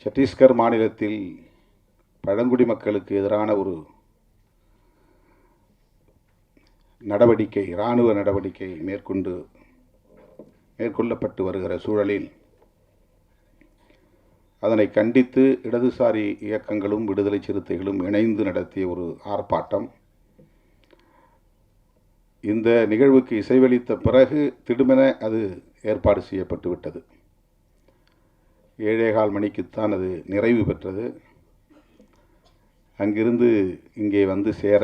சத்தீஸ்கர் மாநிலத்தில் பழங்குடி மக்களுக்கு எதிரான ஒரு நடவடிக்கை, இராணுவ நடவடிக்கை மேற்கொள்ளப்பட்டு வருகிற சூழலில் அதனை கண்டித்து இடதுசாரி இயக்கங்களும் விடுதலை சிறுத்தைகளும் இணைந்து நடத்திய ஒரு ஆர்ப்பாட்டம். இந்த நிகழ்வுக்கு இசைவளித்த பிறகு திடுமென அது ஏற்பாடு செய்யப்பட்டு விட்டது. 7:15 மணிக்குத்தான் அது நிறைவு பெற்றது. அங்கிருந்து இங்கே வந்து சேர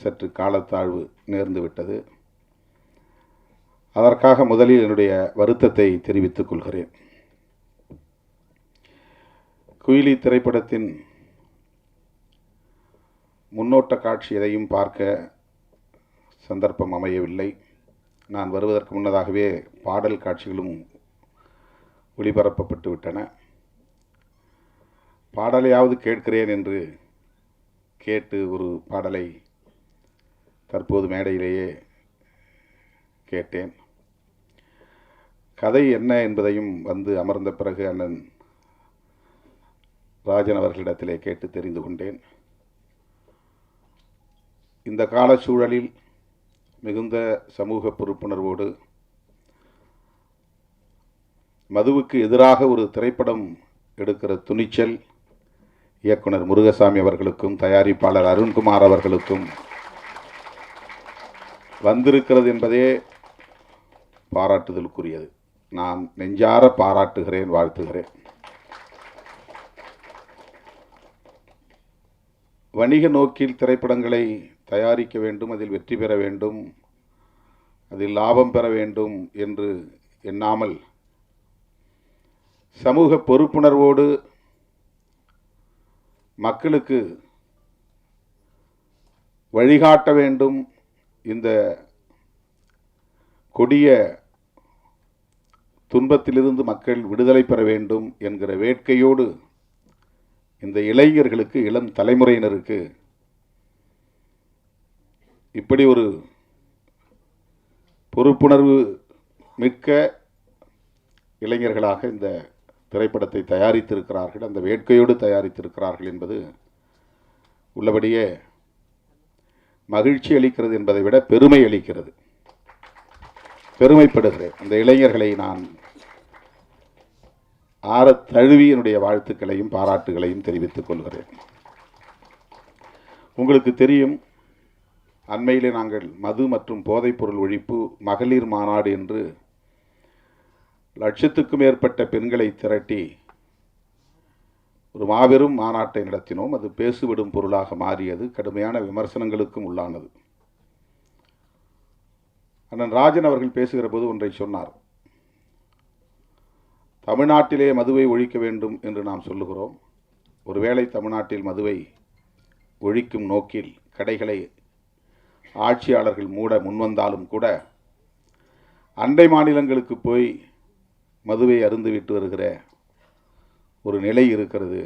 சற்று காலத்தாழ்வு நேர்ந்து விட்டது. அதற்காக முதலில் என்னுடைய வருத்தத்தை தெரிவித்துக் கொள்கிறேன். குயிலி திரைப்படத்தின் முன்னோட்ட காட்சி எதையும் பார்க்க சந்தர்ப்பம் அமையவில்லை. நான் வருவதற்கு முன்னதாகவே பாடல் காட்சிகளும் ஒளிபரப்பப்பட்டு விட்டன. பாடலையாவது கேட்கிறேன் என்று கேட்டு ஒரு பாடலை தற்போது மேடையிலேயே கேட்டேன். கதை என்ன என்பதையும் வந்து அமர்ந்த பிறகு அண்ணன் ராஜன் அவர்களிடத்திலே கேட்டு தெரிந்து கொண்டேன். இந்த கால சூழலில் மிகுந்த சமூக பொறுப்புணர்வோடு மதுவுக்கு எதிராக ஒரு திரைப்படம் எடுக்கிற துணிச்சல் இயக்குனர் முருகசாமி அவர்களுக்கும் தயாரிப்பாளர் அருண்குமார் அவர்களுக்கும் வந்திருக்கிறது என்பதே பாராட்டுதலுக்குரியது. நான் நெஞ்சார பாராட்டுகிறேன், வாழ்த்துகிறேன். வணிக நோக்கில் திரைப்படங்களை தயாரிக்க வேண்டும், அதில் வெற்றி பெற வேண்டும், அதில் லாபம் பெற வேண்டும் என்று எண்ணாமல் சமூக பொறுப்புணர்வோடு மக்களுக்கு வழிகாட்ட வேண்டும், இந்த கொடிய துன்பத்திலிருந்து மக்கள் விடுதலை பெற வேண்டும் என்கிற வேட்கையோடு இந்த இளைஞர்களுக்கு, இளம் தலைமுறையினருக்கு இப்படி ஒரு பொறுப்புணர்வு மிக்க இளைஞர்களாக இந்த திரைப்படத்தை தயாரித்திருக்கிறார்கள், அந்த வேட்கையோடு தயாரித்திருக்கிறார்கள் என்பது உள்ளபடியே மகிழ்ச்சி அளிக்கிறது என்பதை விட பெருமை அளிக்கிறது. பெருமைப்படுகிறேன். அந்த இளைஞர்களை நான் ஆற தழுவி என்னுடைய வாழ்த்துக்களையும் பாராட்டுகளையும் தெரிவித்துக் கொள்கிறேன். உங்களுக்கு தெரியும், அண்மையிலே நாங்கள் மது மற்றும் போதைப்பொருள் ஒழிப்பு மகளிர் மாநாடு என்று லட்சத்துக்கும் மேற்பட்ட பெண்களை திரட்டி ஒரு மாபெரும் மாநாட்டை நடத்தினோம். அது பேசுவிடும் பொருளாக மாறியது, கடுமையான விமர்சனங்களுக்கும் உள்ளானது. அண்ணன் ராஜன் அவர்கள் பேசுகிற போது ஒன்றை சொன்னார். தமிழ்நாட்டிலே மதுவை ஒழிக்க வேண்டும் என்று நாம் சொல்லுகிறோம். ஒருவேளை தமிழ்நாட்டில் மதுவை ஒழிக்கும் நோக்கில் கடைகளை ஆட்சியாளர்கள் மூட முன்வந்தாலும் கூட அண்டை மாநிலங்களுக்கு போய் மதுவை அருந்துவிட்டு வருகிற ஒரு நிலை இருக்கிறது.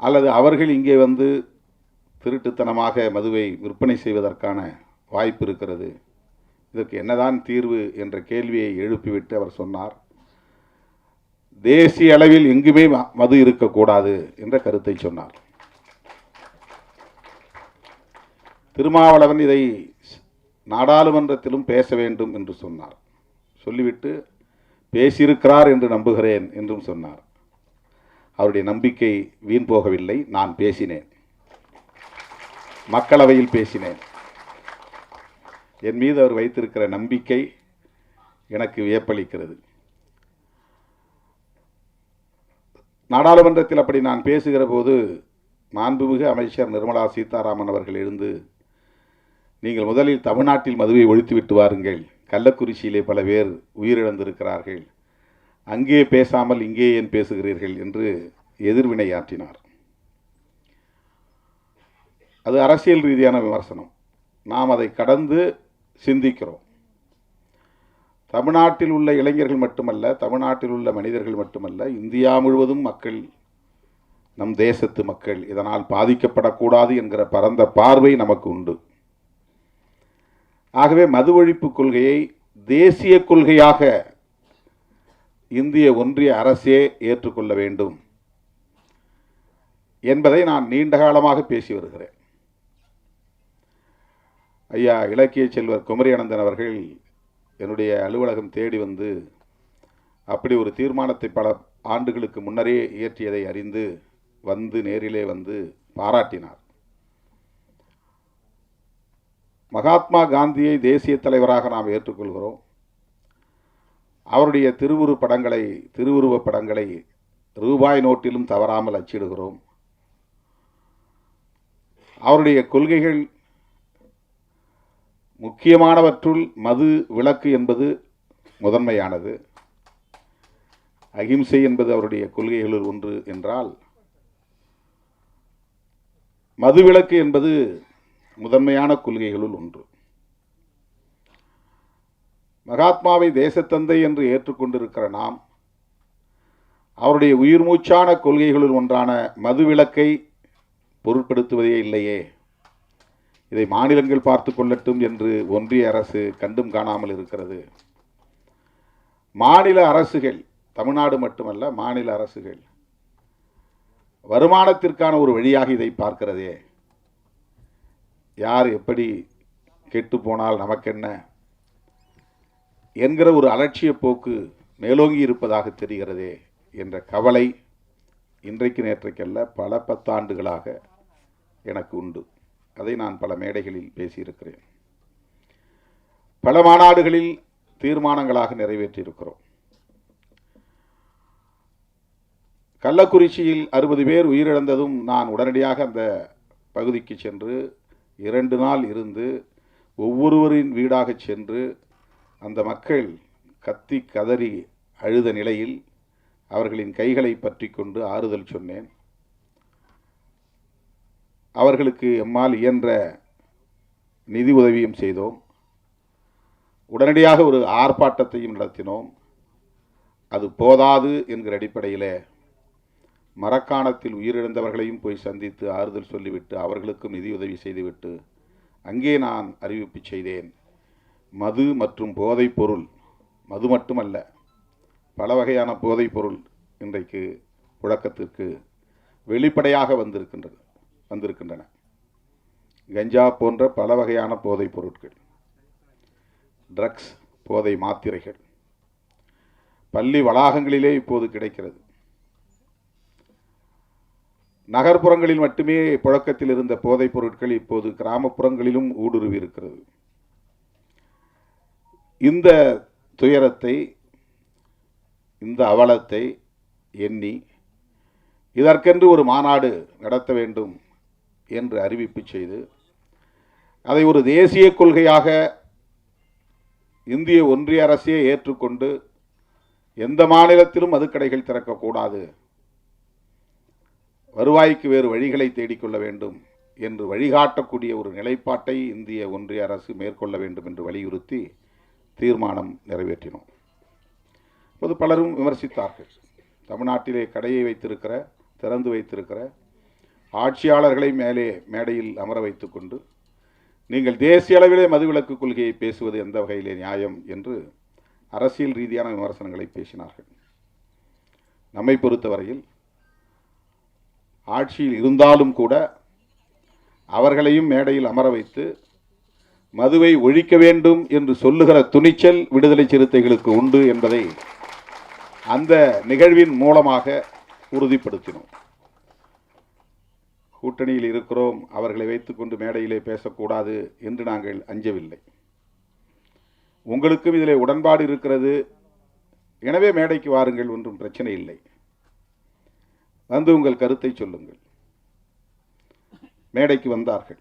அல்லது அவர்கள் இங்கே வந்து திருட்டுத்தனமாக மதுவை விற்பனை செய்வதற்கான வாய்ப்பு இருக்கிறது. இதற்கு என்னதான் தீர்வு என்ற கேள்வியை எழுப்பிவிட்டு அவர் சொன்னார், தேசிய அளவில் எங்குமே மது இருக்கக்கூடாது என்ற கருத்தை சொன்னார். திருமாவளவன் இதை நாடாளுமன்றத்திலும் பேச வேண்டும் என்று சொன்னார். சொல்லிவிட்டு பேசியிருக்கிறார் என்று நம்புகிறேன் என்றும் சொன்னார். அவருடைய நம்பிக்கை வீண் போகவில்லை. நான் பேசினேன், மக்களவையில் பேசினேன். என் மீது அவர் வைத்திருக்கிற நம்பிக்கை எனக்கு வியப்பளிக்கிறது. நாடாளுமன்றத்தில் அப்படி நான் பேசுகிற போது மாண்புமிகு அமைச்சர் நிர்மலா சீதாராமன் அவர்கள் எழுந்து, நீங்கள் முதலில் தமிழ்நாட்டில் மதுவை ஒழித்துவிட்டு வாருங்கள், கள்ளக்குறிச்சியிலே பல பேர் உயிரிழந்திருக்கிறார்கள், அங்கே பேசாமல் இங்கே ஏன் பேசுகிறீர்கள் என்று எதிர்வினையாற்றினார். அது அரசியல் ரீதியான விமர்சனம். நாம் அதை கடந்து சிந்திக்கிறோம். தமிழ்நாட்டில் உள்ள இளைஞர்கள் மட்டுமல்ல, தமிழ்நாட்டில் உள்ள மனிதர்கள் மட்டுமல்ல, இந்தியா முழுவதும் மக்கள், நம் தேசத்து மக்கள் இதனால் பாதிக்கப்படக்கூடாது என்கிற பரந்த பார்வை நமக்கு உண்டு. ஆகவே மது ஒழிப்பு கொள்கையை தேசிய கொள்கையாக இந்திய ஒன்றிய அரசே ஏற்றுக்கொள்ள வேண்டும் என்பதை நான் நீண்ட காலமாக பேசி வருகிறேன். ஐயா இலக்கிய செல்வர் குமரி அனந்தன் அவர்கள் என்னுடைய அலுவலகம் தேடி வந்து அப்படி ஒரு தீர்மானத்தை பல ஆண்டுகளுக்கு முன்னரே இயற்றியதை அறிந்து வந்து நேரிலே வந்து பாராட்டினார். மகாத்மா காந்தியை தேசிய தலைவராக நாம் ஏற்றுக்கொள்கிறோம். அவருடைய திருவுருவப் படங்களை ரூபாய் நோட்டிலும் தவறாமல் அச்சிடுகிறோம். அவருடைய கொள்கைகள் முக்கியமானவற்றுள் மது விலக்கு என்பது முதன்மையானது. அகிம்சை என்பது அவருடைய கொள்கைகளில் ஒன்று என்றால், மதுவிலக்கு என்பது முதன்மையான கொள்கைகளுள் ஒன்று. மகாத்மாவை தேசத்தந்தை என்று ஏற்றுக்கொண்டிருக்கிற நாம் அவருடைய உயிர் மூச்சான கொள்கைகளுள் ஒன்றான மதுவிலக்கை பொருட்படுத்துவதே இல்லையே. இதை மாநிலங்கள் பார்த்து கொள்ளட்டும் என்று ஒன்றிய அரசு கண்டும் காணாமல் இருக்கிறது. மாநில அரசுகள், தமிழ்நாடு மட்டுமல்ல, மாநில அரசுகள் வருமானத்திற்கான ஒரு வழியாக இதை பார்க்கிறதே. யார் எப்படி கெட்டு போனால் நமக்கென்ன என்கிற ஒரு அலட்சிய போக்கு மேலோங்கி இருப்பதாக தெரிகிறதே என்ற கவலை இன்றைக்கு நேற்றைக்கல்ல பல 10 ஆண்டுகளாக எனக்கு உண்டு. அதை நான் பல மேடைகளில் பேசியிருக்கிறேன். பல மாநாடுகளில் தீர்மானங்களாக நிறைவேற்றியிருக்கிறோம். கள்ளக்குறிச்சியில் 60 பேர் உயிரிழந்ததும் நான் உடனடியாக அந்த பகுதிக்கு சென்று 2 நாள் இருந்து ஒவ்வொருவரின் வீடாக சென்று அந்த மக்கள் கத்தி கதறி அழுத நிலையில் அவர்களின் கைகளை பற்றி கொண்டு ஆறுதல் சொன்னேன். அவர்களுக்கு எம்மால் இயன்ற நிதி உதவியும் செய்தோம். உடனடியாக ஒரு ஆர்ப்பாட்டத்தையும் நடத்தினோம். அது போதாது என்கிற அடிப்படையில் மரக்காணத்தில் உயிரிழந்தவர்களையும் போய் சந்தித்து ஆறுதல் சொல்லிவிட்டு அவர்களுக்கும் நிதியுதவி செய்துவிட்டு அங்கே நான் அறிவிப்பு செய்தேன். மது மற்றும் போதைப் பொருள், மது மட்டுமல்ல, பல வகையான போதைப் பொருள் இன்றைக்கு புழக்கத்திற்கு வெளிப்படையாக வந்திருக்கின்றன. கஞ்சா போன்ற பல வகையான போதைப் பொருட்கள், ட்ரக்ஸ், போதை மாத்திரைகள் பள்ளி வளாகங்களிலே இப்போது கிடைக்கிறது. நகர்ப்புறங்களில் மட்டுமே புழக்கத்தில் இருந்த போதைப் பொருட்கள் இப்போது கிராமப்புறங்களிலும் ஊடுருவி இருக்கிறது. இந்த துயரத்தை, இந்த அவலத்தை எண்ணி இதற்கென்று ஒரு மாநாடு நடத்த வேண்டும் என்று அறிவிப்பு செய்து அதை ஒரு தேசிய கொள்கையாக இந்திய ஒன்றிய அரசே ஏற்றுக்கொண்டு எந்த மாநிலத்திலும் மதுக்கடைகள் திறக்கக்கூடாது, வருவாய்க்கு வேறு வழிகளை தேடிக்கொள்ள வேண்டும் என்று வழிகாட்டக்கூடிய ஒரு நிலைப்பாட்டை இந்திய ஒன்றிய அரசு மேற்கொள்ள வேண்டும் என்று வலியுறுத்தி தீர்மானம் நிறைவேற்றினோம். இப்போது பலரும் விமர்சித்தார்கள். தமிழ்நாட்டிலே கடையை திறந்து வைத்திருக்கிற ஆட்சியாளர்களை மேடையில் அமர வைத்துக்கொண்டு நீங்கள் தேசிய அளவிலே மதுவிலக்கு கொள்கையை பேசுவது எந்த வகையிலே நியாயம் என்று அரசியல் ரீதியான விமர்சனங்களை பேசினார்கள். நம்மை பொறுத்தவரையில் ஆட்சியில் இருந்தாலும் கூட அவர்களையும் மேடையில் அமர வைத்து மதுவை ஒழிக்க வேண்டும் என்று சொல்லுகிற துணிச்சல் விடுதலை சிறுத்தைகளுக்கு உண்டு என்பதை அந்த நிகழ்வின் மூலமாக உறுதிப்படுத்தினோம். கூட்டணியில் இருக்கிறோம், அவர்களை வைத்துக்கொண்டு மேடையிலே பேசக்கூடாது என்று நாங்கள் அஞ்சவில்லை. உங்களுக்கும் இதிலே உடன்பாடு இருக்கிறது, எனவே மேடைக்கு வாருங்கள், ஒன்றும் பிரச்சனை இல்லை, வந்து உங்கள் கருத்தை சொல்லுங்கள். மேடைக்கு வந்தார்கள்.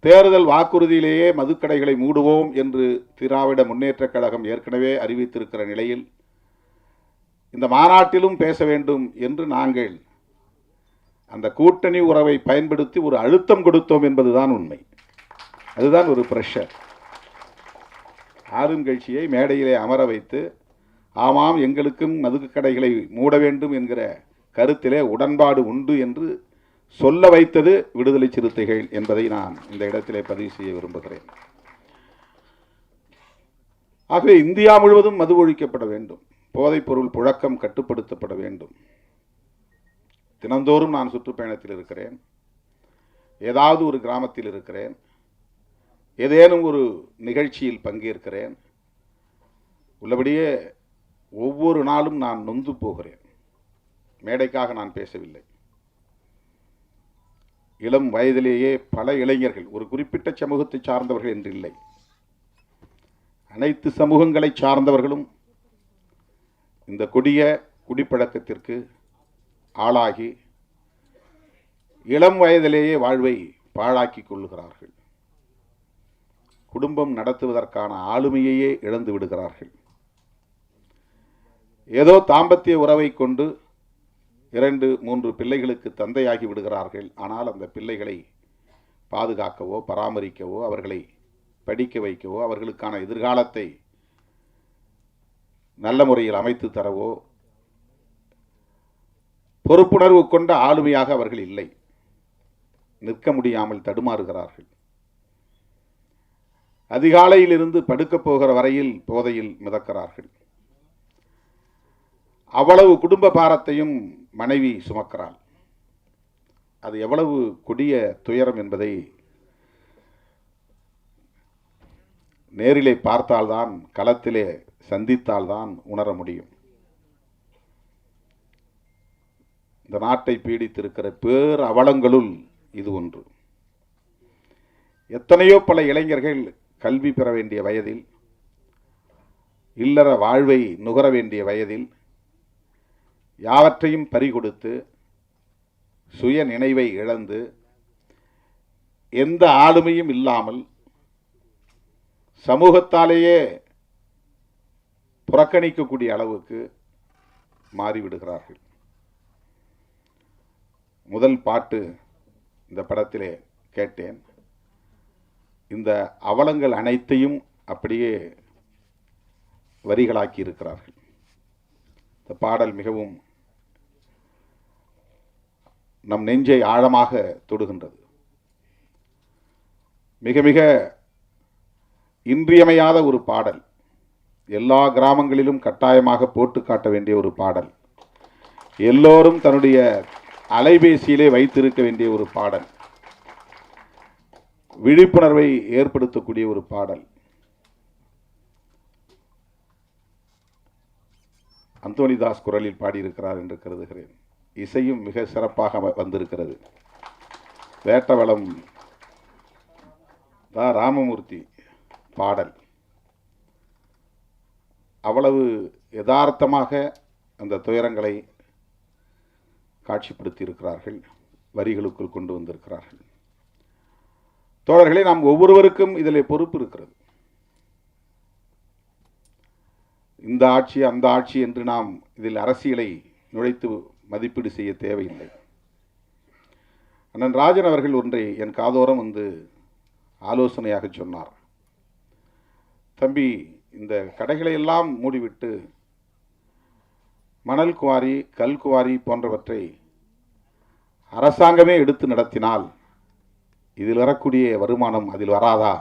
தேர்தல் வாக்குறுதியிலேயே மதுக்கடைகளை மூடுவோம் என்று திராவிட முன்னேற்றக் கழகம் ஏற்கனவே அறிவித்திருக்கிற நிலையில் இந்த மாநாட்டிலும் பேச வேண்டும் என்று நாங்கள் அந்த கூட்டணி உறவை பயன்படுத்தி ஒரு அழுத்தம் கொடுத்தோம் என்பதுதான் உண்மை. அதுதான் ஒரு பிரஷர். ஆளுங்கட்சியை மேடையிலே அமர வைத்து ஆமாம் எங்களுக்கும் மதுக்கடைகளை மூட வேண்டும் என்கிற கருத்திலே உடன்பாடு உண்டு என்று சொல்ல வைத்தது விடுதலை சிறுத்தைகள் என்பதை நான் இந்த இடத்திலே பதிவு செய்ய விரும்புகிறேன். ஆகவே இந்தியா முழுவதும் மது ஒழிக்கப்பட வேண்டும், போதைப்பொருள் புழக்கம் கட்டுப்படுத்தப்பட வேண்டும். தினந்தோறும் நான் சுற்றுப்பயணத்தில் இருக்கிறேன், ஏதாவது ஒரு கிராமத்தில் இருக்கிறேன், ஏதேனும் ஒரு நிகழ்ச்சியில் பங்கேற்கிறேன். உள்ளபடியே ஒவ்வொரு நாளும் நான் நொந்து போகிறேன். மேடைக்காக நான் பேசவில்லை. இளம் வயதிலேயே பல இளைஞர்கள், ஒரு குறிப்பிட்ட சமூகத்தை சார்ந்தவர்கள் என்று இல்லை, அனைத்து சமூகங்களை சார்ந்தவர்களும் இந்த கொடிய குடிப்பழக்கத்திற்கு ஆளாகி இளம் வயதிலேயே வாழ்வை பாழாக்கி கொள்ளுகிறார்கள். குடும்பம் நடத்துவதற்கான ஆளுமையையே இழந்து விடுகிறார்கள். ஏதோ தாம்பத்திய உறவை கொண்டு 2-3 பிள்ளைகளுக்கு தந்தையாகி விடுகிறார்கள். ஆனால் அந்த பிள்ளைகளை பாதுகாக்கவோ பராமரிக்கவோ அவர்களை படிக்க வைக்கவோ அவர்களுக்கான எதிர்காலத்தை நல்ல முறையில் அமைத்து தரவோ பொறுப்புணர்வு கொண்ட ஆளுமையாக அவர்கள் இல்லை. நிற்க முடியாமல் தடுமாறுகிறார்கள். அதிகாலையில் இருந்து படுக்கப் போகிற வரையில் போதையில் மிதக்கிறார்கள். அவ்வளவு குடும்ப பாரத்தையும் மனைவி சுமக்கிறாள். அது எவ்வளவு கொடிய துயரம் என்பதை நேரிலே பார்த்தால்தான், களத்திலே சந்தித்தால்தான் உணர முடியும். இந்த நாட்டை பீடித்திருக்கிற பேர் அவலங்களுள் இது ஒன்று. எத்தனையோ பல இளைஞர்கள் கல்வி பெற வேண்டிய வயதில், இல்லற வாழ்வை நுகர வேண்டிய வயதில் யாவற்றையும் பறிகொடுத்து சுய நினைவை இழந்து எந்த ஆளுமையும் இல்லாமல் சமூகத்தாலேயே புறக்கணிக்கக்கூடிய அளவுக்கு மாறிவிடுகிறார்கள். முதல் பாட்டு இந்த படத்திலே கேட்டேன். இந்த அவலங்கள் அனைத்தையும் அப்படியே வரிகளாக்கி இருக்கிறார்கள். இந்த பாடல் மிகவும் நம் நெஞ்சை ஆழமாக தொடுகின்றது. மிக மிக இன்றியமையாத ஒரு பாடல். எல்லா கிராமங்களிலும் கட்டாயமாக போட்டு காட்ட வேண்டிய ஒரு பாடல். எல்லோரும் தன்னுடைய அலைபேசியிலே வைத்திருக்க வேண்டிய ஒரு பாடல். விழிப்புணர்வை ஏற்படுத்தக்கூடிய ஒரு பாடல். அந்தோனிதாஸ் குரலில் பாடியிருக்கிறார் என்று கருதுகிறேன். இசையும் மிக சிறப்பாக வந்திருக்கிறது. வேட்டவளம் ராமமூர்த்தி பாடல் அவ்வளவு யதார்த்தமாக அந்த துயரங்களை காட்சிப்படுத்தி இருக்கிறார்கள், வரிகளுக்குள் கொண்டு வந்திருக்கிறார்கள். தோழர்களே, நாம் ஒவ்வொருவருக்கும் இதில் பொறுப்பு இருக்கிறது. இந்த ஆட்சி அந்த ஆட்சி என்று நாம் இதில் அரசியலை நுழைத்து மதிப்பீடு செய்ய தேவையில்லை. அண்ணன் ராஜன் அவர்கள் ஒன்றை என் காதோரம் வந்து ஆலோசனையாக சொன்னார். தம்பி, இந்த கடைகளை எல்லாம் மூடிவிட்டு மணல் குவாரி, கல் குவாரி போன்றவற்றை அரசாங்கமே எடுத்து நடத்தினால் இதில் வரக்கூடிய வருமானம் அதில் வராதா?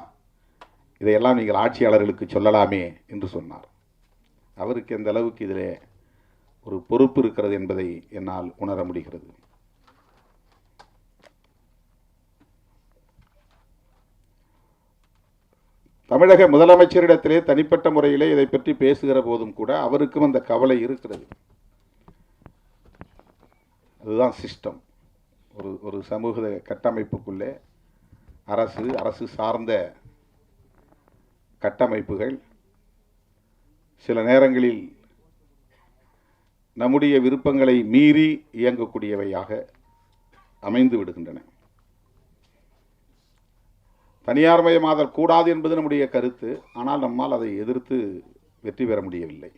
இதையெல்லாம் நீங்கள் ஆட்சியாளர்களுக்கு சொல்லலாமே என்று சொன்னார். அவருக்கு எந்த அளவுக்கு இதிலே ஒரு பொறுப்பு இருக்கிறது என்பதை என்னால் உணர முடிகிறது. தமிழக முதலமைச்சரிடத்திலே தனிப்பட்ட முறையிலே இதை பற்றி பேசுகிற போதும் கூட அவருக்கும் அந்த கவலை இருக்கிறது. அதுதான் சிஸ்டம். ஒரு சமூக கட்டமைப்புக்குள்ளே அரசு சார்ந்த கட்டமைப்புகள் சில நேரங்களில் நம்முடைய விருப்பங்களை மீறி இயங்கக்கூடியவையாக அமைந்து விடுகின்றன. தனியார்மயமாதல் கூடாது என்பது நம்முடைய கருத்து. ஆனால் நம்மால் அதை எதிர்த்து வெற்றி பெற முடியவில்லை.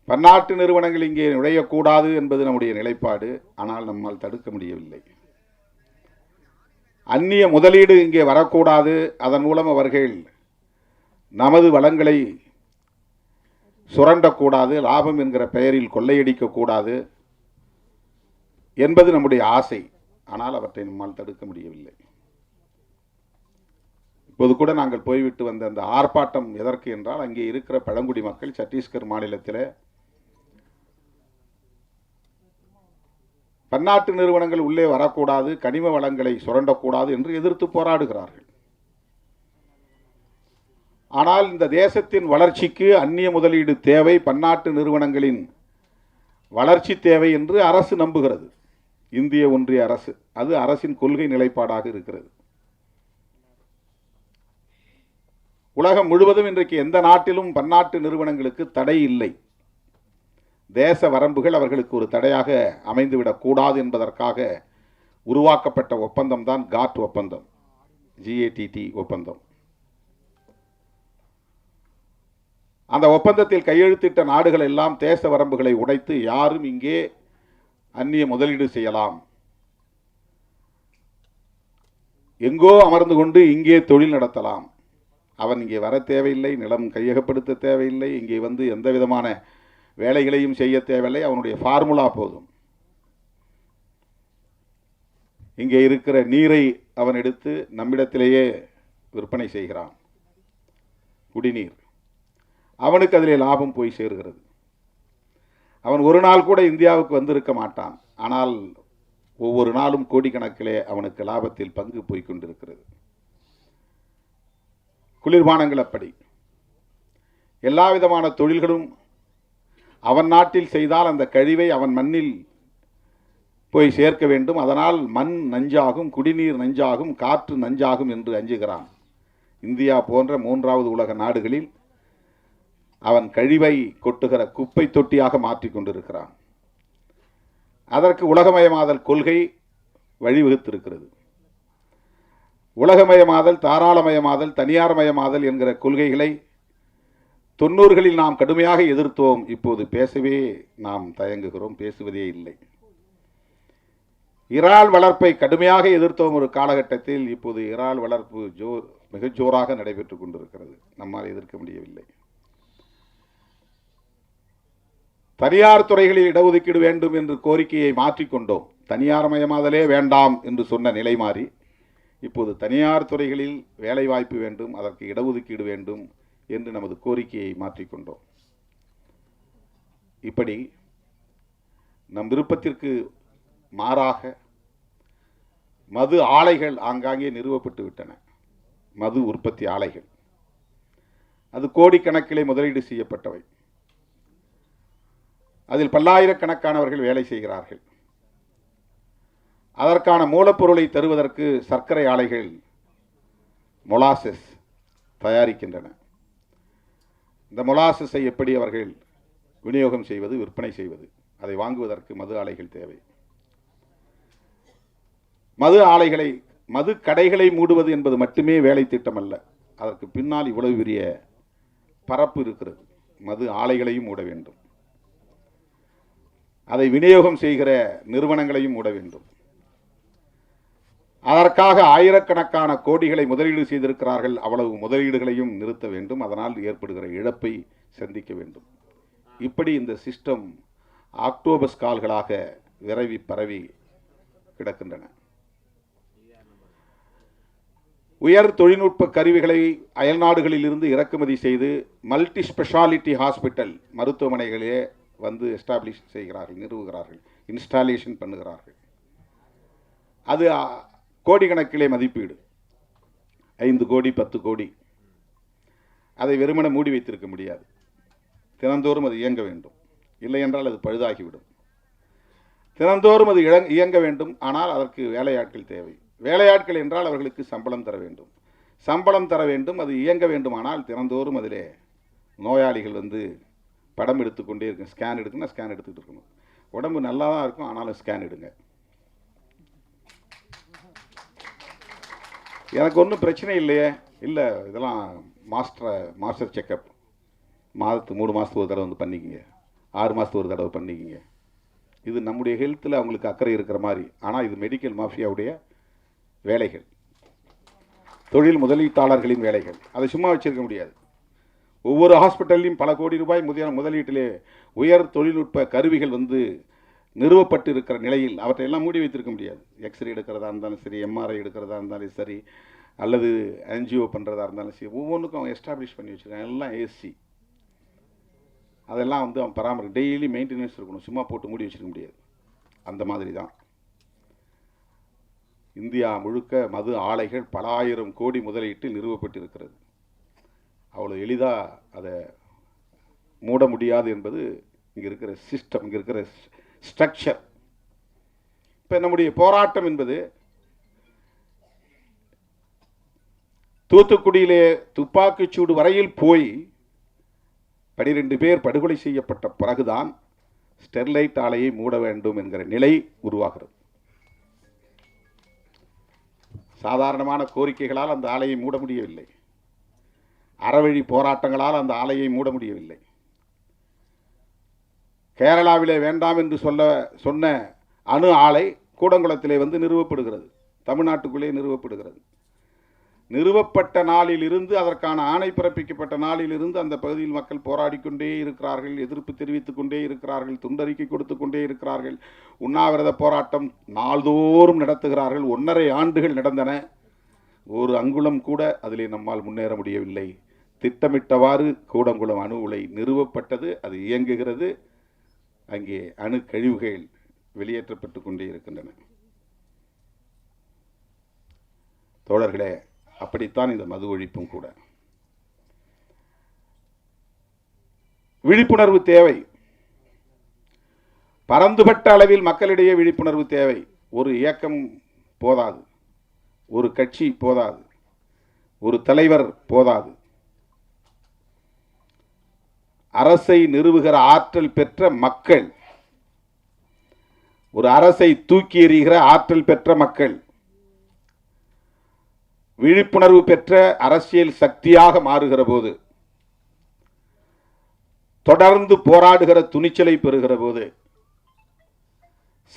பன்னாட்டு நிறுவனங்கள் இங்கே நுழையக்கூடாது என்பது நம்முடைய நிலைப்பாடு. ஆனால் நம்மால் தடுக்க முடியவில்லை. அந்நிய முதலீடு இங்கே வரக்கூடாது, அதன் மூலம் அவர்கள் நமது வளங்களை சுரண்டக்கூடாது, லாபம் என்கிற பெயரில் கொள்ளையடிக்கக்கூடாது என்பது நம்முடைய ஆசை. ஆனால் அவற்றை நம்மால் தடுக்க முடியவில்லை. இப்போது கூட நாங்கள் போய்விட்டு வந்த அந்த ஆர்ப்பாட்டம் எதற்கு என்றால், அங்கே இருக்கிற பழங்குடி மக்கள் சத்தீஸ்கர் மாநிலத்தில் பன்னாட்டு நிறுவனங்கள் உள்ளே வரக்கூடாது, கனிம வளங்களை சுரண்டக்கூடாது என்று எதிர்த்து போராடுகிறார்கள். ஆனால் இந்த தேசத்தின் வளர்ச்சிக்கு அந்நிய முதலீடு தேவை, பன்னாட்டு நிறுவனங்களின் வளர்ச்சி தேவை என்று அரசு நம்புகிறது. இந்திய ஒன்றிய அரசு, அது அரசின் கொள்கை நிலைப்பாடாக இருக்கிறது. உலகம் முழுவதும் இன்றைக்கு எந்த நாட்டிலும் பன்னாட்டு நிறுவனங்களுக்கு தடை இல்லை. தேச வரம்புகள் அவர்களுக்கு ஒரு தடையாக அமைந்துவிடக் கூடாது என்பதற்காக உருவாக்கப்பட்ட ஒப்பந்தம் தான் காட் ஒப்பந்தம், GATT ஒப்பந்தம். அந்த ஒப்பந்தத்தில் கையெழுத்திட்ட நாடுகள் எல்லாம் தேச வரம்புகளை உடைத்து யாரும் இங்கே அந்நிய முதலீடு செய்யலாம், எங்கோ அமர்ந்து கொண்டு இங்கே தொழில் நடத்தலாம், அவன் இங்கே வர தேவையில்லை, நிலம் கையகப்படுத்த தேவையில்லை, இங்கே வந்து எந்த விதமான வேலைகளையும் செய்ய தேவையில்லை, அவனுடைய ஃபார்முலா போதும். இங்கே இருக்கிற நீரை அவன் எடுத்து நம்மிடத்திலேயே விற்பனை செய்கிறான், குடிநீர். அவனுக்கு அதிலே லாபம் போய் சேருகிறது. அவன் ஒரு நாள் கூட இந்தியாவுக்கு வந்திருக்க மாட்டான், ஆனால் ஒவ்வொரு நாளும் கோடிக்கணக்கிலே அவனுக்கு லாபத்தில் பங்கு போய் கொண்டிருக்கிறது. குளிர்பானங்கள் அப்படி. எல்லா விதமான தொழில்களும் அவன் நாட்டில் செய்தால் அந்த கழிவை அவன் மண்ணில் போய் சேர்க்க வேண்டும். அதனால் மண் நஞ்சாகும், குடிநீர் நஞ்சாகும், காற்று நஞ்சாகும் என்று அஞ்சுகிறான். இந்தியா போன்ற மூன்றாவது உலக நாடுகளில் அவன் கழிவை கொட்டுகிற குப்பை தொட்டியாக மாற்றிக் கொண்டிருக்கிறான். அதற்கு உலகமயமாதல் கொள்கை வழிவகுத்திருக்கிறது. உலகமயமாதல், தாராளமயமாதல், தனியார்மயமாதல் என்கிற கொள்கைகளை 90களில் நாம் கடுமையாக எதிர்த்தோம். இப்போது பேசவே நாம் தயங்குகிறோம், பேசுவதே இல்லை. இறால் வளர்ப்பை கடுமையாக எதிர்த்தோம் ஒரு காலகட்டத்தில். இப்போது இறால் வளர்ப்பு மிக ஜோராக நடைபெற்றுக் கொண்டிருக்கிறது. நம்மால் எதிர்க்க முடியவில்லை. தனியார் துறைகளில் இடஒதுக்கீடு வேண்டும் என்று கோரிக்கையை மாற்றிக்கொண்டோம். தனியார் மயமாதலே வேண்டாம் என்று சொன்ன நிலை மாறி இப்போது தனியார் துறைகளில் வேலைவாய்ப்பு வேண்டும், அதற்கு இடஒதுக்கீடு வேண்டும் என்று நமது கோரிக்கையை மாற்றிக்கொண்டோம். இப்படி நம் விருப்பத்திற்கு மாறாக மது ஆலைகள் ஆங்காங்கே நிறுவப்பட்டு விட்டன. மது உற்பத்தி ஆலைகள், அது கோடிக்கணக்கிலே முதலீடு செய்யப்பட்டவை. அதில் பல்லாயிரக்கணக்கானவர்கள் வேலை செய்கிறார்கள். அதற்கான மூலப்பொருளை தருவதற்கு சர்க்கரை ஆலைகள் மொலாசஸ் தயாரிக்கின்றன. இந்த மொலாசஸை எப்படி அவர்கள் விநியோகம் செய்வது, விற்பனை செய்வது, அதை வாங்குவதற்கு மது ஆலைகள் தேவை. மது ஆலைகளை, மது கடைகளை மூடுவது என்பது மட்டுமே வேலை திட்டம் அல்ல. அதற்கு பின்னால் இவ்வளவு பெரிய பரப்பு இருக்கிறது. மது ஆலைகளையும் மூட வேண்டும், அதை விநியோகம் செய்கிற நிறுவனங்களையும் மூட வேண்டும். அதற்காக ஆயிரக்கணக்கான கோடிகளை முதலீடு செய்திருக்கிறார்கள். அவ்வளவு முதலீடுகளையும் நிறுத்த வேண்டும். அதனால் ஏற்படுகிற இழப்பை சந்திக்க வேண்டும். இப்படி இந்த சிஸ்டம் ஆக்டோபஸ் கால்களாக விரவி பரவி கிடக்கின்றன. உயர் தொழில்நுட்ப கருவிகளை அயல்நாடுகளில் இருந்து இறக்குமதி செய்து மல்டி ஸ்பெஷாலிட்டி ஹாஸ்பிட்டல் மருத்துவமனைகளே வந்து எஸ்டாப்ளிஷ் செய்கிறார்கள், நிறுவுகிறார்கள், இன்ஸ்டாலேஷன் பண்ணுகிறார்கள். அது கோடிக்கணக்கிலே மதிப்பீடு, 5 கோடி 10 கோடி. அதை வெறுமன மூடி வைத்திருக்க முடியாது. தினந்தோறும் அது இயங்க வேண்டும், இல்லை என்றால் அது பழுதாகிவிடும். தினந்தோறும் அது இயங்க வேண்டும். ஆனால் அதற்கு வேலையாட்கள் தேவை. வேலையாட்கள் என்றால் அவர்களுக்கு சம்பளம் தர வேண்டும். சம்பளம் தர வேண்டும், அது இயங்க வேண்டுமானால் தினந்தோறும் அதிலே நோயாளிகள் வந்து படம் எடுத்துக்கொண்டே இருக்கும். ஸ்கேன் எடுக்குன்னா ஸ்கேன் எடுத்துகிட்டு இருக்கணும். உடம்பு நல்லா தான் இருக்கும், ஆனாலும் ஸ்கேன் எடுங்க. எனக்கு ஒன்றும் பிரச்சனை இல்லையே. இல்லை, இதெல்லாம் மாஸ்டர் செக்கப் மாதத்துக்கு 3 மாதத்துக்கு ஒரு தடவை வந்து பண்ணிக்கிங்க, 6 மாதத்துக்கு ஒரு தடவை பண்ணிக்கிங்க. இது நம்முடைய ஹெல்த்தில் அவங்களுக்கு அக்கறை இருக்கிற மாதிரி. ஆனால் இது மெடிக்கல் மாஃபியாவுடைய வேலைகள், தொழில் முதலீட்டாளர்களின் வேலைகள். அதை சும்மா வச்சிருக்க முடியாது. ஒவ்வொரு ஹாஸ்பிட்டல்லையும் பல கோடி ரூபாய் முதலீட்டிலே உயர் தொழில்நுட்ப கருவிகள் வந்து நிறுவப்பட்டு இருக்கிற நிலையில் அவற்றையெல்லாம் மூடி வைத்திருக்க முடியாது. எக்ஸ்ரே எடுக்கிறதா இருந்தாலும் சரி, எம்ஆர்ஐ எடுக்கிறதா இருந்தாலும் சரி, அல்லது என்ஜிஓ பண்ணுறதா இருந்தாலும் சரி, ஒவ்வொன்றுக்கும் அவன் எஸ்டாப்ளிஷ் பண்ணி வச்சுருக்கான். எல்லாம் ஏசி, அதெல்லாம் வந்து அவன் பராமரிக்க டெய்லி மெயின்டெனன்ஸ் இருக்கணும், சும்மா போட்டு மூடி வச்சுருக்க முடியாது. அந்த மாதிரி தான் இந்தியா முழுக்க மது ஆலைகள் பல ஆயிரம் கோடி முதலீட்டில் நிறுவப்பட்டிருக்கிறது. அவ்வளோ எளிதாக அதை மூட முடியாது என்பது இங்கே இருக்கிற சிஸ்டம், இங்கே இருக்கிற ஸ்ட்ரக்சர். இப்போ நம்முடைய போராட்டம் என்பது தூத்துக்குடியிலே துப்பாக்கிச்சூடு வரையில் போய் 12 பேர் படுகொலை செய்யப்பட்ட பிறகுதான் ஸ்டெர்லைட் ஆலையை மூட வேண்டும் என்கிற நிலை உருவாகிறது. சாதாரணமான கோரிக்கைகளால் அந்த ஆலையை மூட முடியவில்லை, அறவழி போராட்டங்களால் அந்த ஆலையை மூட முடியவில்லை. கேரளாவிலே வேண்டாம் என்று சொன்ன அணு ஆலை கூடங்குளத்திலே வந்து நிறுவப்படுகிறது, தமிழ்நாட்டுக்குள்ளே நிறுவப்படுகிறது. நிறுவப்பட்ட நாளில் இருந்து, அதற்கான ஆணை பிறப்பிக்கப்பட்ட நாளில் இருந்து அந்த பகுதியில் மக்கள் போராடி கொண்டே இருக்கிறார்கள், எதிர்ப்பு தெரிவித்துக் கொண்டே இருக்கிறார்கள், துண்டறிக்கை கொடுத்து கொண்டே இருக்கிறார்கள், உண்ணாவிரத போராட்டம் நாள்தோறும் நடத்துகிறார்கள். 1.5 ஆண்டுகள் நடந்தன. ஒரு அங்குலம் கூட அதிலே நம்மால் முன்னேற முடியவில்லை. திட்டமிட்டவாறு கூடங்குளம் அணு உலை நிறுவப்பட்டது, அது இயங்குகிறது. அங்கே அணு கழிவுகள் வெளியேற்றப்பட்டு கொண்டே இருக்கின்றன. தோழர்களே, அப்படித்தான் இந்த மது ஒழிப்பும் கூட. விழிப்புணர்வு தேவை, பரந்துபட்ட அளவில் மக்களிடையே விழிப்புணர்வு தேவை. ஒரு இயக்கம் போதாது, ஒரு கட்சி போதாது, ஒரு தலைவர் போதாது. அரசை நிறுவுகிற ஆற்றல் பெற்ற மக்கள், ஒரு அரசை தூக்கி எறிகிற ஆற்றல் பெற்ற மக்கள், விழிப்புணர்வு பெற்ற அரசியல் சக்தியாக மாறுகிற போது, தொடர்ந்து போராடுகிற துணிச்சலை பெறுகிற போது,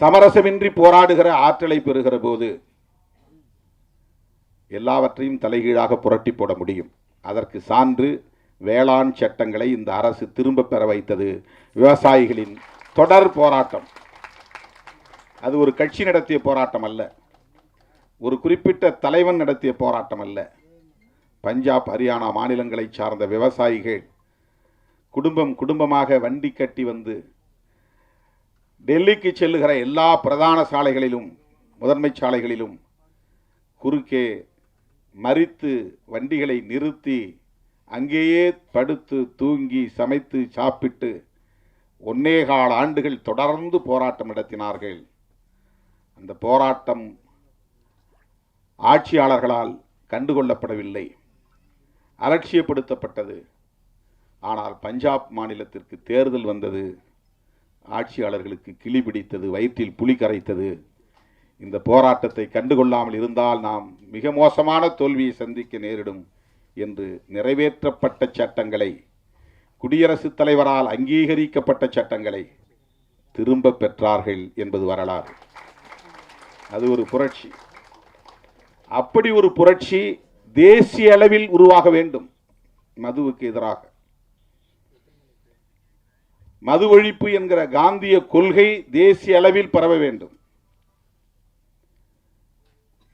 சமரசமின்றி போராடுகிற ஆற்றலை பெறுகிற போது எல்லாவற்றையும் தலைகீழாக புரட்டி போட முடியும். அதற்கு சான்று வேளாண் சட்டங்களை இந்த அரசு திரும்ப பெற வைத்தது. விவசாயிகளின் தொடர் போராட்டம். அது ஒரு கட்சி நடத்திய போராட்டம் அல்ல, ஒரு குறிப்பிட்ட தலைவன் நடத்திய போராட்டம் அல்ல. பஞ்சாப், ஹரியானா மாநிலங்களை சார்ந்த விவசாயிகள் குடும்பம் குடும்பமாக வண்டி கட்டி வந்து டெல்லிக்கு செல்லுகிற எல்லா பிரதான சாலைகளிலும், முதன்மை சாலைகளிலும் குறுக்கே மறித்து வண்டிகளை நிறுத்தி அங்கேயே படுத்து தூங்கி சமைத்து சாப்பிட்டு 1.25 ஆண்டுகள் தொடர்ந்து போராட்டம் நடத்தினார்கள். அந்த போராட்டம் ஆட்சியாளர்களால் கண்டுகொள்ளப்படவில்லை, அலட்சியப்படுத்தப்பட்டது. ஆனால் பஞ்சாப் மாநிலத்திற்கு தேர்தல் வந்தது, ஆட்சியாளர்களுக்கு கிளி பிடித்தது, வயிற்றில் புலி கரைத்தது. இந்த போராட்டத்தை கண்டுகொள்ளாமல் இருந்தால் நாம் மிக மோசமான தோல்வியை சந்திக்க நேரிடும் என்று நிறைவேற்றப்பட்ட சட்டங்களை, குடியரசுத் தலைவரால் அங்கீகரிக்கப்பட்ட சட்டங்களை திரும்ப பெற்றார்கள் என்பது வரலாறு. அது ஒரு புரட்சி. அப்படி ஒரு புரட்சி தேசிய அளவில் உருவாக வேண்டும். மதுவுக்கு எதிராக மது ஒழிப்பு என்கிற காந்திய கொள்கை தேசிய அளவில் பரவ வேண்டும்.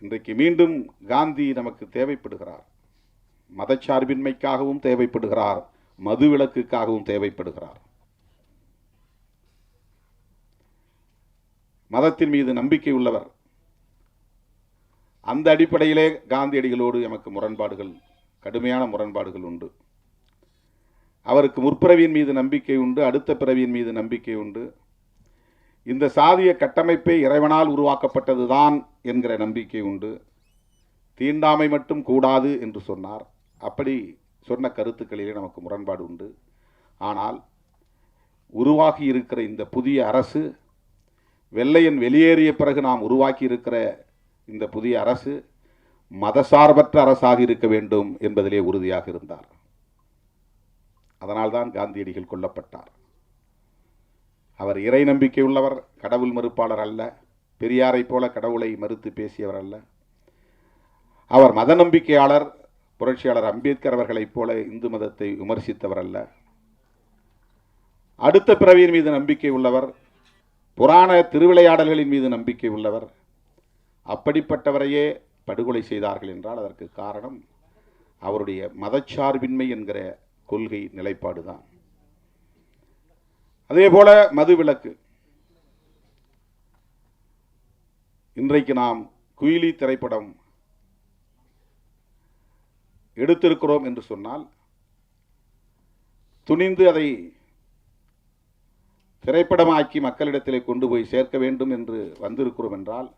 இன்றைக்கு மீண்டும் காந்தி நமக்கு தேவைப்படுகிறார். மதச்சார்பின்மைக்காகவும் தேவைப்படுகிறார், மது விலக்குக்காகவும் தேவைப்படுகிறார். மதத்தின் மீது நம்பிக்கை உள்ளவர். அந்த அடிப்படையிலே காந்தியடிகளோடு எமக்கு முரண்பாடுகள், கடுமையான முரண்பாடுகள் உண்டு. அவருக்கு முற்பிறவியின் மீது நம்பிக்கை உண்டு, அடுத்த பிறவியின் மீது நம்பிக்கை உண்டு. இந்த சாதிய கட்டமைப்பே இறைவனால் உருவாக்கப்பட்டதுதான் என்கிற நம்பிக்கை உண்டு. தீண்டாமை மட்டும் கூடாது என்று சொன்னார். அப்படி சொன்ன கருத்துக்களிலே நமக்கு முரண்பாடு உண்டு. ஆனால் உருவாகி இருக்கிற இந்த புதிய அரசு, வெள்ளையன் வெளியேறிய பிறகு நாம் உருவாக்கி இருக்கிற இந்த புதிய அரசு மதசார்பற்ற அரசாக இருக்க வேண்டும் என்பதிலே உறுதியாக இருந்தார். அதனால்தான் காந்தியடிகள் கொல்லப்பட்டார். அவர் இறை நம்பிக்கை உள்ளவர், கடவுள் மறுப்பாளர் அல்ல. பெரியாரை போல கடவுளை மறுத்து பேசியவர் அல்ல. அவர் மத நம்பிக்கையாளர். புரட்சியாளர் அம்பேத்கர் அவர்களைப் போல இந்து மதத்தை விமர்சித்தவர் அல்ல. அடுத்த பிறவியின் மீது நம்பிக்கை உள்ளவர், புராண திருவிளையாடல்களின் மீது நம்பிக்கை உள்ளவர். அப்படிப்பட்டவரையே படுகொலை செய்தார்கள் என்றால் அதற்கு காரணம் அவருடைய மதச்சார்பின்மை என்கிற கொள்கை நிலைப்பாடு தான். அதே போல மதுவிலக்கு. இன்றைக்கு நாம் குயிலி திரைப்படம் எடுத்திருக்கிறோம் என்று சொன்னால் துணிந்து அதை திரைப்படமாக்கி மக்களிடத்திலே கொண்டு போய் சேர்க்க வேண்டும் என்று வந்திருக்கிறோம் என்றால்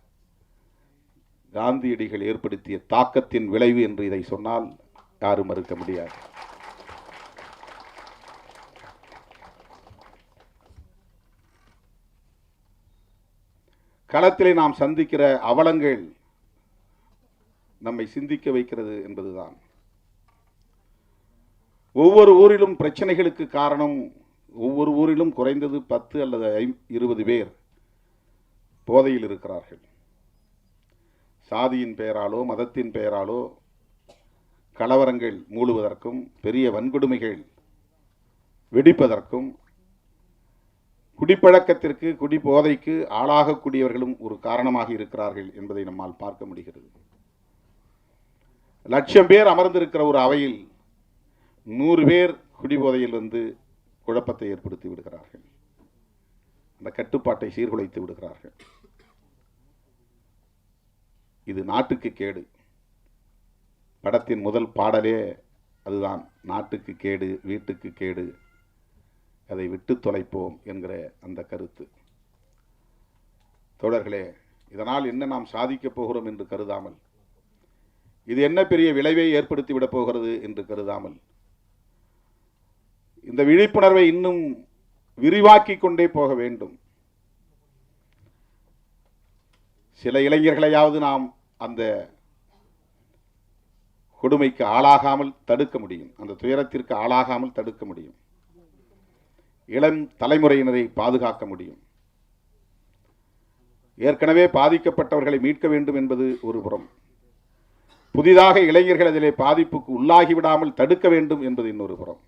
காந்தியடிகள் ஏற்படுத்திய தாக்கத்தின் விளைவு என்று இதை சொன்னால் யாரும் மறுக்க முடியாது. களத்திலே நாம் சந்திக்கிற அவலங்கள் நம்மை சிந்திக்க வைக்கிறது என்பதுதான். ஒவ்வொரு ஊரிலும் பிரச்சனைகளுக்கு காரணம், ஒவ்வொரு ஊரிலும் குறைந்தது 10 அல்லது 20 பேர் போதையில் இருக்கிறார்கள். சாதியின் பெயராலோ மதத்தின் பெயராலோ கலவரங்கள் மூழுவதற்கும் பெரிய வன்கொடுமைகள் வெடிப்பதற்கும் குடிப்பழக்கத்திற்கு குடி போதைக்கு ஆளாகக்கூடியவர்களும் ஒரு காரணமாக இருக்கிறார்கள் என்பதை நம்மால் பார்க்க முடிகிறது. 1,00,000 பேர் அமர்ந்திருக்கிற ஒரு அவையில் 100 பேர் குடிபோதையில் வந்து குழப்பத்தை ஏற்படுத்தி விடுகிறார்கள். அந்த கட்டுப்பாட்டை சீர்குலைத்து விடுகிறார்கள். இது நாட்டுக்கு கேடு. படத்தின் முதல் பாடலே அதுதான், நாட்டுக்கு கேடு வீட்டுக்கு கேடு, அதை விட்டு தொலைப்போம் என்கிற அந்த கருத்து. தோழர்களே, இதனால் என்ன நாம் சாதிக்கப் போகிறோம் என்று கருதாமல், இது என்ன பெரிய விளைவை ஏற்படுத்தி விடப் போகிறது என்று கருதாமல், இந்த விழிப்புணர்வை இன்னும் விரிவாக்கிக் கொண்டே போக வேண்டும். சில இளைஞர்களையாவது நாம் அந்த கொடுமைக்கு ஆளாகாமல் தடுக்க முடியும், அந்த துயரத்திற்கு ஆளாகாமல் தடுக்க முடியும். இளம் தலைமுறையினரை பாதுகாக்க முடியும். ஏற்கனவே பாதிக்கப்பட்டவர்களை மீட்க வேண்டும் என்பது ஒரு புறம், புதிதாக இளைஞர்கள் அதிலே பாதிப்புக்கு உள்ளாகிவிடாமல் தடுக்க வேண்டும் என்பது இன்னொரு புறம்.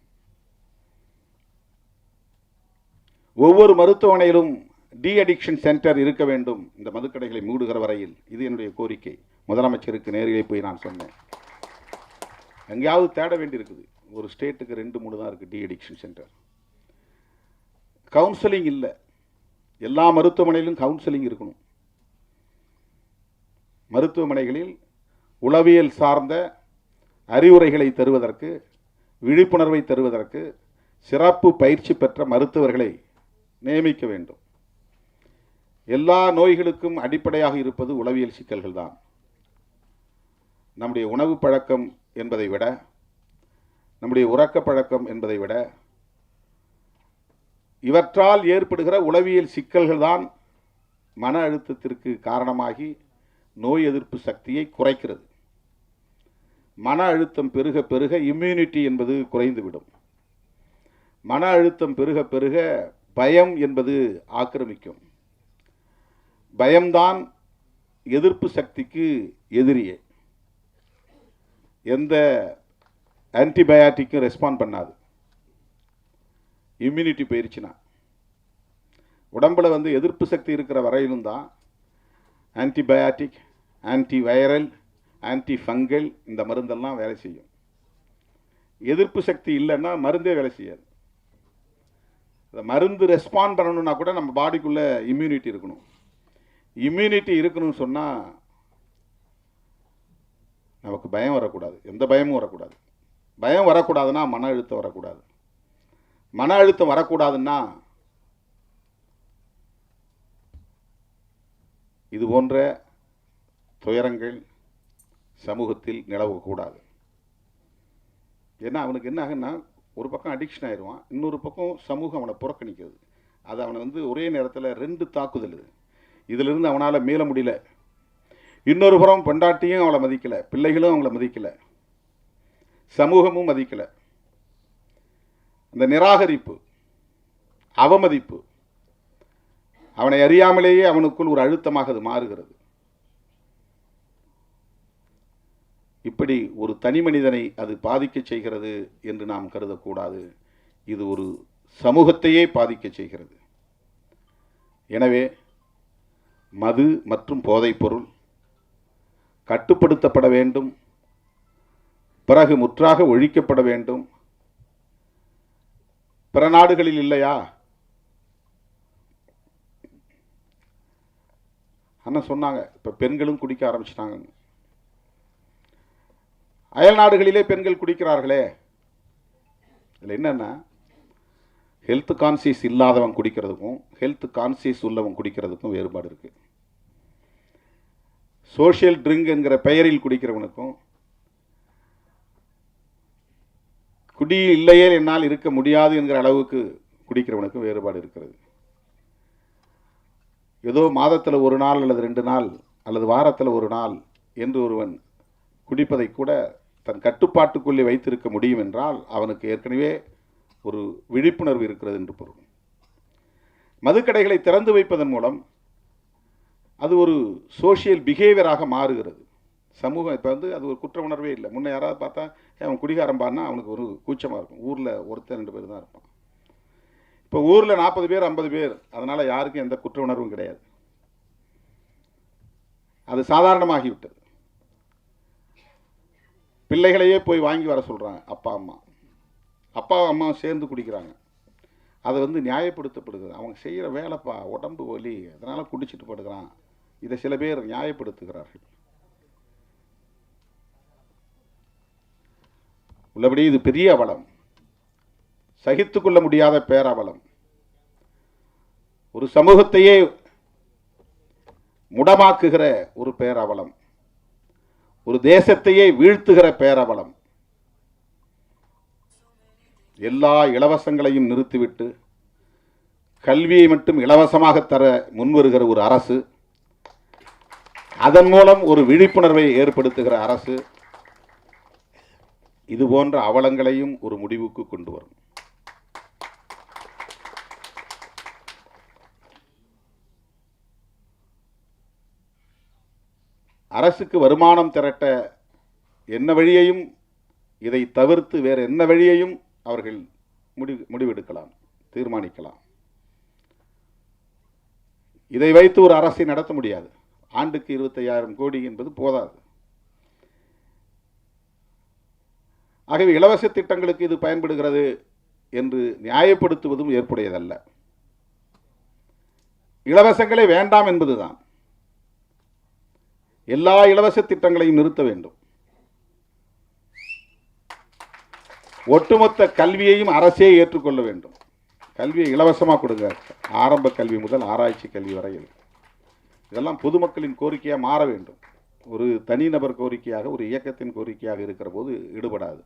ஒவ்வொரு மருத்துவமனையிலும் டி அடிக்ஷன் சென்டர் இருக்க வேண்டும், இந்த மதுக்கடைகளை மூடுகிற வரையில். இது என்னுடைய கோரிக்கை. முதலமைச்சருக்கு நேரிலே போய் நான் சொன்னேன். எங்கேயாவது தேட வேண்டியிருக்குது. ஒரு ஸ்டேட்டுக்கு 2-3 தான் இருக்குது டி அடிக்ஷன் சென்டர். கவுன்சிலிங் இல்லை. எல்லா மருத்துவமனையிலும் கவுன்சிலிங் இருக்கணும். மருத்துவமனைகளில் உளவியல் சார்ந்த அறிவுரைகளை தருவதற்கு, விழிப்புணர்வை தருவதற்கு சிறப்பு பயிற்சி பெற்ற மருத்துவர்களை நியமிக்க வேண்டும். எல்லா நோய்களுக்கும் அடிப்படையாக இருப்பது உளவியல் சிக்கல்கள் தான். நம்முடைய உணவு பழக்கம் என்பதை விட, நம்முடைய உறக்க பழக்கம் என்பதை விட, இவற்றால் ஏற்படுகிற உளவியல் சிக்கல்கள் தான் மன அழுத்தத்திற்கு காரணமாகி நோய் எதிர்ப்பு சக்தியை குறைக்கிறது. மன அழுத்தம் பெருக பெருக இம்யூனிட்டி என்பது குறைந்துவிடும். மன அழுத்தம் பெருக பெருக பயம் என்பது ஆக்கிரமிக்கும். பயம்தான் எதிர்ப்பு சக்திக்கு எதிரியே. எந்த ஆன்டிபயாட்டிக்கும் ரெஸ்பாண்ட் பண்ணாது. இம்யூனிட்டி போயிடுச்சுன்னா, உடம்புல வந்து எதிர்ப்பு சக்தி இருக்கிற வரையிலும் தான் antibiotic, anti viral, anti fungal இந்த மருந்தெல்லாம் வேலை செய்யும். எதிர்ப்பு சக்தி இல்லைன்னா மருந்தே வேலை செய்யாது. இந்த மருந்து ரெஸ்பாண்ட் பண்ணணும்னா கூட நம்ம பாடிக்குள்ளே இம்யூனிட்டி இருக்கணும். இம்யூனிட்டி இருக்கணும்னு சொன்னால் நமக்கு பயம் வரக்கூடாது, எந்த பயமும் வரக்கூடாது. பயம் வரக்கூடாதுன்னா மன அழுத்தம் வரக்கூடாது. மன அழுத்தம் வரக்கூடாதுன்னா இது போன்ற துயரங்கள் சமூகத்தில் நிலவக்கூடாது. ஏன்னா அவனுக்கு என்ன ஆகுன்னா, ஒரு பக்கம் அடிக்ஷன் ஆயிடுவான், இன்னொரு பக்கம் சமூகம் அவனை புறக்கணிக்கிறது. அது அவனை வந்து ஒரே நேரத்தில் 2 தாக்குதல். இதிலிருந்து அவனால் மீள முடியல. இன்னொரு புறம் பொண்டாட்டியும் அவளை மதிக்கலை, பிள்ளைகளும் அவங்கள மதிக்கலை, சமூகமும் மதிக்கலை. அந்த நிராகரிப்பு, அவமதிப்பு அவனை அறியாமலேயே அவனுக்குள் ஒரு அழுத்தமாக அது மாறுகிறது. இப்படி ஒரு தனி மனிதனை அது பாதிக்க செய்கிறது என்று நாம் கருதக்கூடாது. இது ஒரு சமூகத்தையே பாதிக்க செய்கிறது. எனவே மது மற்றும் போதைப்பொருள் கட்டுப்படுத்தப்பட வேண்டும், பிறகு முற்றாக ஒழிக்கப்பட வேண்டும். பிற நாடுகளில் இல்லையா? அண்ணன் சொன்னாங்க, இப்ப பெண்களும் குடிக்க ஆரம்பிச்சிட்டாங்க. அயல் நாடுகளிலே பெண்கள் குடிக்கிறார்களே. இதில் என்னன்னா, ஹெல்த் கான்சியஸ் இல்லாதவன் குடிக்கிறதுக்கும் ஹெல்த் கான்சியஸ் உள்ளவன் குடிக்கிறதுக்கும் வேறுபாடு இருக்கு. சோஷியல் ட்ரிங்க் என்கிற பெயரில் குடிக்கிறவனுக்கும் குடி இல்லையே என்னால் இருக்க முடியாது என்கிற அளவுக்கு குடிக்கிறவனுக்கும் வேறுபாடு இருக்கிறது. ஏதோ மாதத்தில் ஒரு நாள் அல்லது 2 நாள் அல்லது வாரத்தில் ஒரு நாள் என்று ஒருவன் குடிப்பதை கூட தன் கட்டுப்பாட்டுக்குள்ளே வைத்திருக்க முடியும் என்றால் அவனுக்கு ஏற்கனவே ஒரு விழிப்புணர்வு இருக்கிறது என்று பொருள். மதுக்கடைகளை திறந்து வைப்பதன் மூலம் அது ஒரு சோஷியல் பிஹேவியராக மாறுகிறது. சமூகம் இப்போ அது ஒரு குற்ற உணர்வே இல்லை. முன்ன யாராவது பார்த்தா அவன் குடிகாரம் பாருன்னா அவனுக்கு ஒரு கூச்சமாக இருக்கும். ஊரில் ஒருத்தர் 2 பேர் தான் இருப்பான். இப்போ ஊரில் 40 பேர் 50 பேர், அதனால் யாருக்கும் எந்த குற்ற உணர்வும் கிடையாது. அது சாதாரணமாகிவிட்டது. பிள்ளைகளையே போய் வாங்கி வர சொல்கிறாங்க. அப்பா அம்மா சேர்ந்து குடிக்கிறாங்க. அதை நியாயப்படுத்தப்படுகிறது. அவங்க செய்கிற வேலைப்பா, உடம்பு வலி, அதனால் குடிச்சிட்டு படுக்கிறான். இதை சில பேர் நியாயப்படுத்துகிறார்கள். உள்ளபடி இது பெரிய அவலம், சகித்து கொள்ள முடியாத பேரவலம். ஒரு சமூகத்தையே முடமாக்குகிற ஒரு பேரவலம், ஒரு தேசத்தையே வீழ்த்துகிற பேரவலம். எல்லா இலவசங்களையும் நிறுத்திவிட்டு கல்வியை மட்டும் இலவசமாக தர முன்வருகிற ஒரு அரசு, அதன் மூலம் ஒரு விழிப்புணர்வை ஏற்படுத்துகிற அரசு, இது போன்ற அவலங்களையும் ஒரு முடிவுக்கு கொண்டு வரும். அரசுக்கு வருமானம் திரட்ட என்ன வழியையும், இதை தவிர்த்து வேறு என்ன வழியையும் அவர்கள் முடிவெடுக்கலாம், தீர்மானிக்கலாம். இதை வைத்து ஒரு அரசை நடத்த முடியாது. ஆண்டுக்கு 25,000 கோடி என்பது போதாது. ஆகவே இலவச திட்டங்களுக்கு இது பயன்படுகிறது என்று நியாயப்படுத்துவதும் ஏற்புடையதல்ல. இலவசங்களே வேண்டாம் என்பதுதான். எல்லா இலவச திட்டங்களையும் நிறுத்த வேண்டும். ஒட்டுமொத்த கல்வியையும் அரசே ஏற்றுக்கொள்ள வேண்டும். கல்வியை இலவசமாக கொடுங்க, ஆரம்ப கல்வி முதல் ஆராய்ச்சி கல்வி வரையில். இதெல்லாம் பொதுமக்களின் கோரிக்கையாக மாற வேண்டும். ஒரு தனிநபர் கோரிக்கையாக, ஒரு இயக்கத்தின் கோரிக்கையாக இருக்கிற போது ஈடுபடாது.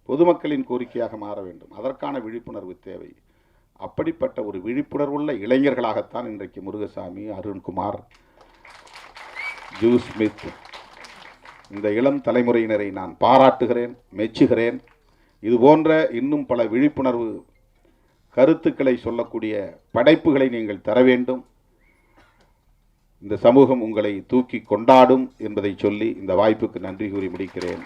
பொதுமக்களின் கோரிக்கையாக மாற வேண்டும். அதற்கான விழிப்புணர்வு தேவை. அப்படிப்பட்ட ஒரு விழிப்புணர்வுள்ள இளைஞர்களாகத்தான் இன்றைக்கு முருகசாமி, அருண்குமார், ஜூ ஸ்மித், இந்த இளம் தலைமுறையினரை நான் பாராட்டுகிறேன், மெச்சுகிறேன். இது போன்ற இன்னும் பல விழிப்புணர்வு கருத்துக்களை சொல்லக்கூடிய படைப்புகளை நீங்கள் தர வேண்டும். இந்த சமூகம் உங்களை தூக்கி கொண்டாடும் என்பதை சொல்லி இந்த வாய்ப்புக்கு நன்றி கூறி முடிக்கிறேன்.